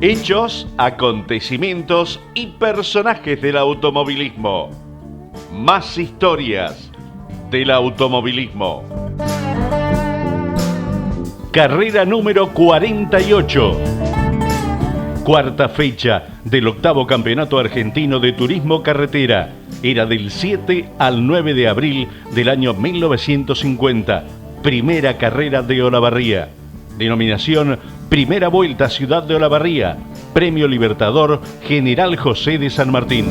Hechos, acontecimientos y personajes del automovilismo. Más historias del automovilismo. Carrera número 48. Cuarta fecha del octavo campeonato argentino de turismo carretera. Era del 7 al 9 de abril del año 1950. Primera carrera de Olavarría. Denominación Primera Vuelta Ciudad de Olavarría. Premio Libertador General José de San Martín.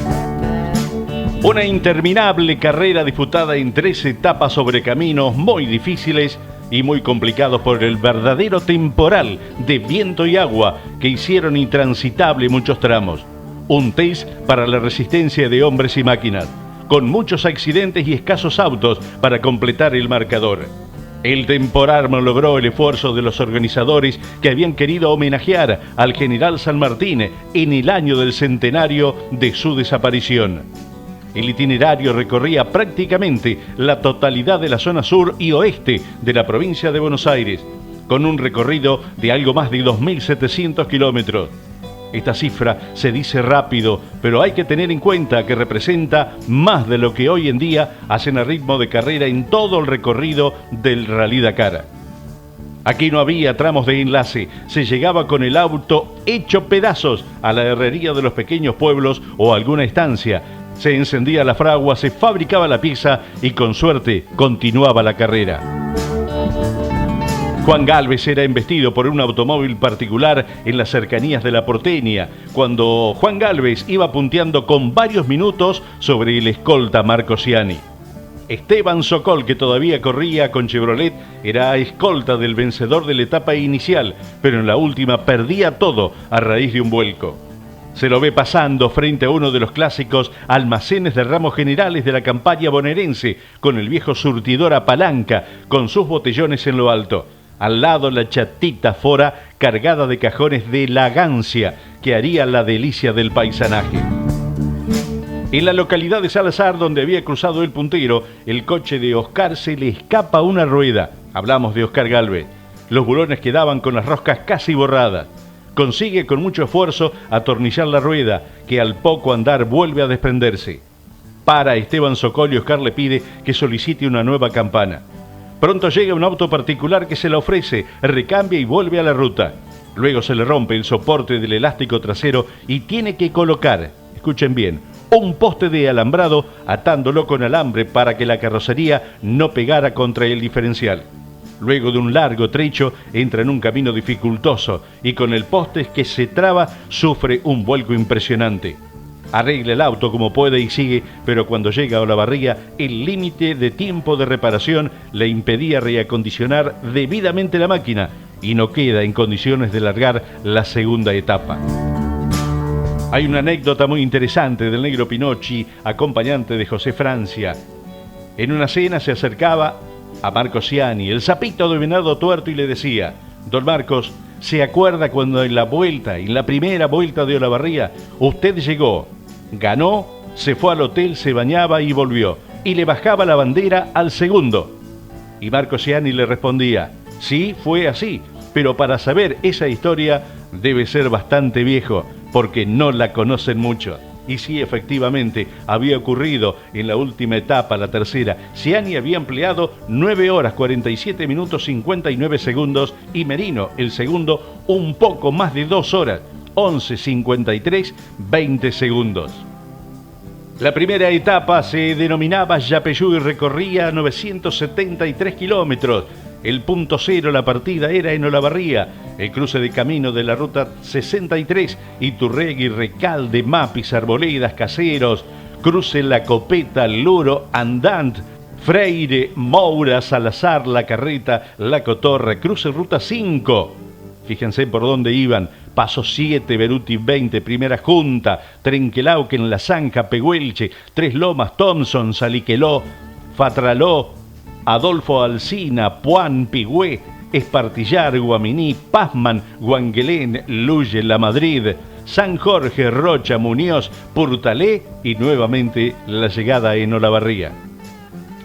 Una interminable carrera disputada en 3 etapas sobre caminos muy difíciles y muy complicados por el verdadero temporal de viento y agua que hicieron intransitable muchos tramos. Un test para la resistencia de hombres y máquinas, con muchos accidentes y escasos autos para completar el marcador. El temporal logró el esfuerzo de los organizadores que habían querido homenajear al general San Martín en el año del centenario de su desaparición. El itinerario recorría prácticamente la totalidad de la zona sur y oeste de la provincia de Buenos Aires, con un recorrido de algo más de 2.700 kilómetros. Esta cifra se dice rápido, pero hay que tener en cuenta que representa más de lo que hoy en día hacen a ritmo de carrera en todo el recorrido del Rally Dakar. Aquí no había tramos de enlace, se llegaba con el auto hecho pedazos a la herrería de los pequeños pueblos o alguna estancia. Se encendía la fragua, se fabricaba la pieza y con suerte continuaba la carrera. Juan Gálvez era embestido por un automóvil particular en las cercanías de La Porteña, cuando Juan Gálvez iba punteando con varios minutos sobre el escolta Marco Ciani. Esteban Sokol, que todavía corría con Chevrolet, era escolta del vencedor de la etapa inicial, pero en la última perdía todo a raíz de un vuelco. Se lo ve pasando frente a uno de los clásicos almacenes de ramos generales de la campaña bonaerense, con el viejo surtidor a palanca, con sus botellones en lo alto. Al lado la chatita Fora cargada de cajones de lagancia que haría la delicia del paisanaje. En la localidad de Salazar, donde había cruzado el puntero, el coche de Oscar se le escapa una rueda. Hablamos de Oscar Gálvez. Los bulones quedaban con las roscas casi borradas. Consigue con mucho esfuerzo atornillar la rueda, que al poco andar vuelve a desprenderse. Para Esteban Sokol y Oscar le pide que solicite una nueva campana. Pronto llega un auto particular que se la ofrece, recambia y vuelve a la ruta. Luego se le rompe el soporte del elástico trasero y tiene que colocar, escuchen bien, un poste de alambrado atándolo con alambre para que la carrocería no pegara contra el diferencial. Luego de un largo trecho entra en un camino dificultoso y con el poste que se traba sufre un vuelco impresionante. Arregla el auto como puede y sigue, pero cuando llega a Olavarría, el límite de tiempo de reparación le impedía reacondicionar debidamente la máquina y no queda en condiciones de largar la segunda etapa. Hay una anécdota muy interesante del negro Pinocchi, acompañante de José Francia. En una cena se acercaba a Marco Ciani, el sapito de venado tuerto, y le decía: Don Marcos, ¿se acuerda cuando en la primera vuelta de Olavarría, usted llegó, ganó, se fue al hotel, se bañaba y volvió, y le bajaba la bandera al segundo? Y Marco Ciani le respondía: sí, fue así, pero para saber esa historia debe ser bastante viejo, porque no la conocen mucho. Y sí, efectivamente, había ocurrido en la última etapa, la tercera. Ciani había empleado 9 horas, 47 minutos, 59 segundos, y Merino, el segundo, un poco más de 2 horas, 11, 53, 20 segundos. La primera etapa se denominaba Yapeyú y recorría 973 kilómetros. El punto cero, la partida, era en Olavarría, el cruce de camino de la ruta 63, Iturregui, Recalde, Mapis, Arboledas, Caseros, cruce La Copeta, Luro, Andant, Freire, Moura, Salazar, La Carreta, La Cotorra, cruce ruta 5. Fíjense por dónde iban: Paso 7, Beruti 20, Primera Junta, Trenquelauquen, La Zanja, Pehuelche, Tres Lomas, Thompson, Saliqueló, Fatraló, Adolfo Alsina, Puan, Pigüé, Espartillar, Guaminí, Pazman, Guanguelén, Luye, La Madrid, San Jorge, Rocha, Muñoz, Purtalé y nuevamente la llegada en Olavarría.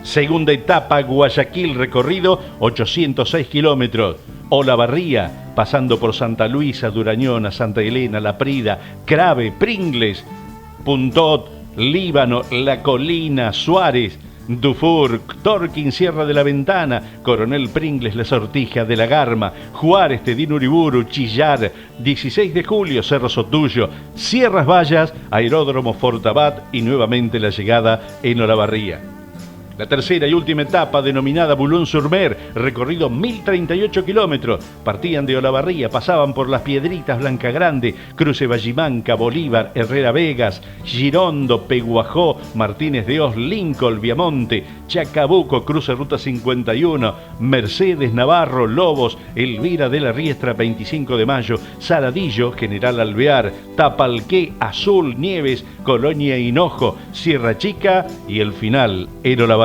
Segunda etapa, Guayaquil, recorrido 806 kilómetros. Olavarría, pasando por Santa Luisa, Durañona, Santa Elena, La Prida, Crave, Pringles, Puntot, Líbano, La Colina, Suárez, Dufour, Torquín, Sierra de la Ventana, Coronel Pringles, La Sortija, de la Garma, Juárez, Tedín, Uriburu, Chillar, 16 de julio, Cerro Sotuyo, Sierras Vallas, Aeródromo Fortabat y nuevamente la llegada en Olavarría. La tercera y última etapa, denominada Boulogne-sur-Mer, recorrido 1038 kilómetros. Partían de Olavarría, pasaban por Las Piedritas, Blanca Grande, Cruce Vallimanca, Bolívar, Herrera Vegas, Girondo, Peguajó, Martínez de Os, Lincoln, Viamonte, Chacabuco, cruce Ruta 51, Mercedes, Navarro, Lobos, Elvira de la Riestra, 25 de mayo, Saladillo, General Alvear, Tapalqué, Azul, Nieves, Colonia Hinojo, Sierra Chica y el final en Olavarría.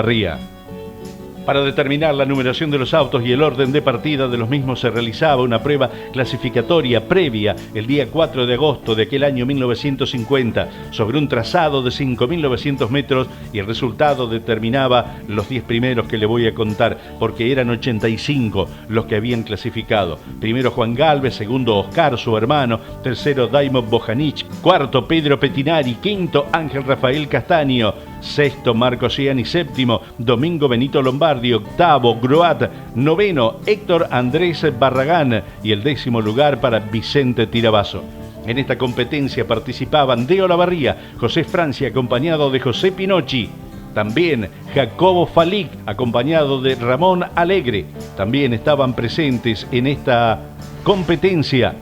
Para determinar la numeración de los autos y el orden de partida de los mismos se realizaba una prueba clasificatoria previa el día 4 de agosto de aquel año 1950 sobre un trazado de 5.900 metros y el resultado determinaba los 10 primeros que le voy a contar porque eran 85 los que habían clasificado. Primero Juan Galvez, segundo Oscar, su hermano, tercero Daimo Bojanic, cuarto Pedro Petinari, quinto Ángel Rafael Castaño, sexto Marco Ciani, séptimo Domingo Benito Lombardi, octavo Groat, noveno Héctor Andrés Barragán y el 10º lugar para Vicente Tirabasso. En esta competencia participaban de Olavarría José Francia acompañado de José Pinocchi, también Jacobo Falic acompañado de Ramón Alegre. También estaban presentes en esta competencia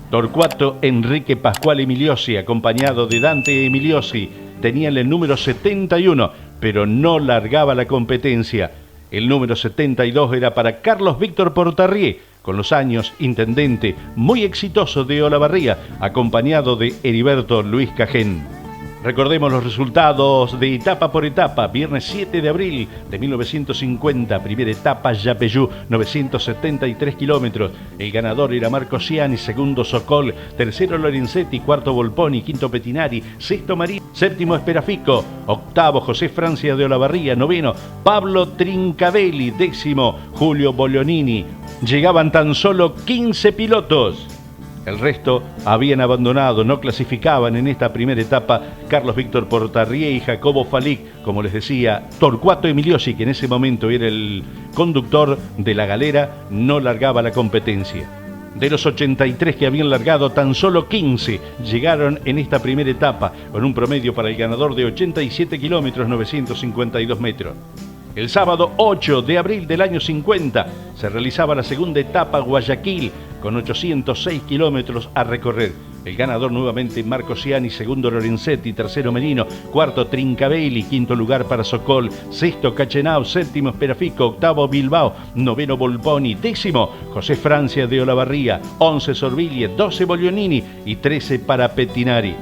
Torcuato Enrique Pascual Emiliosi acompañado de Dante Emiliosi. Tenían el número 71, pero no largaba la competencia. El número 72 era para Carlos Víctor Portarrié, con los años intendente muy exitoso de Olavarría, acompañado de Heriberto Luis Cajén. Recordemos los resultados de etapa por etapa. Viernes 7 de abril de 1950, primera etapa Yapeyú, 973 kilómetros. El ganador era Marco Ciani, segundo Sokol, tercero Lorenzetti, cuarto Volponi, quinto Petinari, sexto Marín, séptimo Esperafico, octavo José Francia de Olavarría, noveno Pablo Trincavelli, décimo Julio Boglionini. Llegaban tan solo 15 pilotos. El resto habían abandonado, no clasificaban en esta primera etapa Carlos Víctor Portarrié y Jacobo Falic, como les decía, Torcuato Emiliosi, que en ese momento era el conductor de la galera, no largaba la competencia. De los 83 que habían largado, tan solo 15 llegaron en esta primera etapa, con un promedio para el ganador de 87 kilómetros 952 metros. El sábado 8 de abril del año 50 se realizaba la segunda etapa Guayaquil con 806 kilómetros a recorrer. El ganador nuevamente Marco Ciani, segundo Lorenzetti, tercero Merino, cuarto Trincavelli, quinto lugar para Sokol, sexto Cachenau, séptimo Esperafico, octavo Bilbao, noveno Volponi, décimo José Francia de Olavarría, 11 Sorbillie, 12 Boglionini y 13 para Petinari.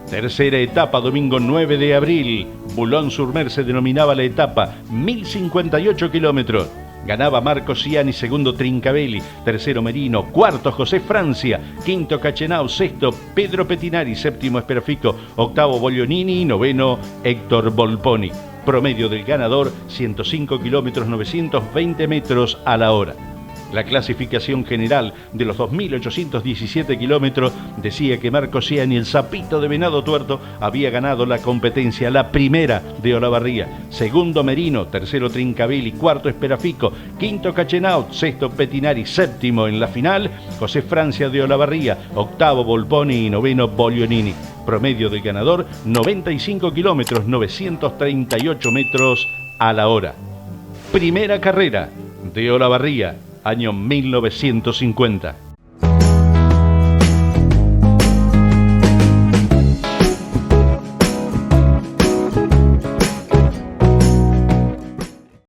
Tercera etapa, domingo 9 de abril. Boulogne-sur-Mer se denominaba la etapa, 1058 kilómetros. Ganaba Marco Ciani, segundo Trincavelli, tercero Merino, cuarto José Francia, quinto Cachenau, sexto Pedro Petinari, séptimo Esperafico, octavo Boglionini y noveno Héctor Volponi. Promedio del ganador, 105 kilómetros 920 metros a la hora. La clasificación general de los 2.817 kilómetros decía que Marco Ciani, el sapito de Venado Tuerto, había ganado la competencia, la primera de Olavarría. Segundo Merino, tercero Trincavelli, cuarto Esperafico, quinto Cachenau, sexto Petinari, séptimo en la final José Francia de Olavarría, octavo Volponi y noveno Boglionini. Promedio del ganador, 95 kilómetros 938 metros a la hora. Primera carrera de Olavarría, año 1950.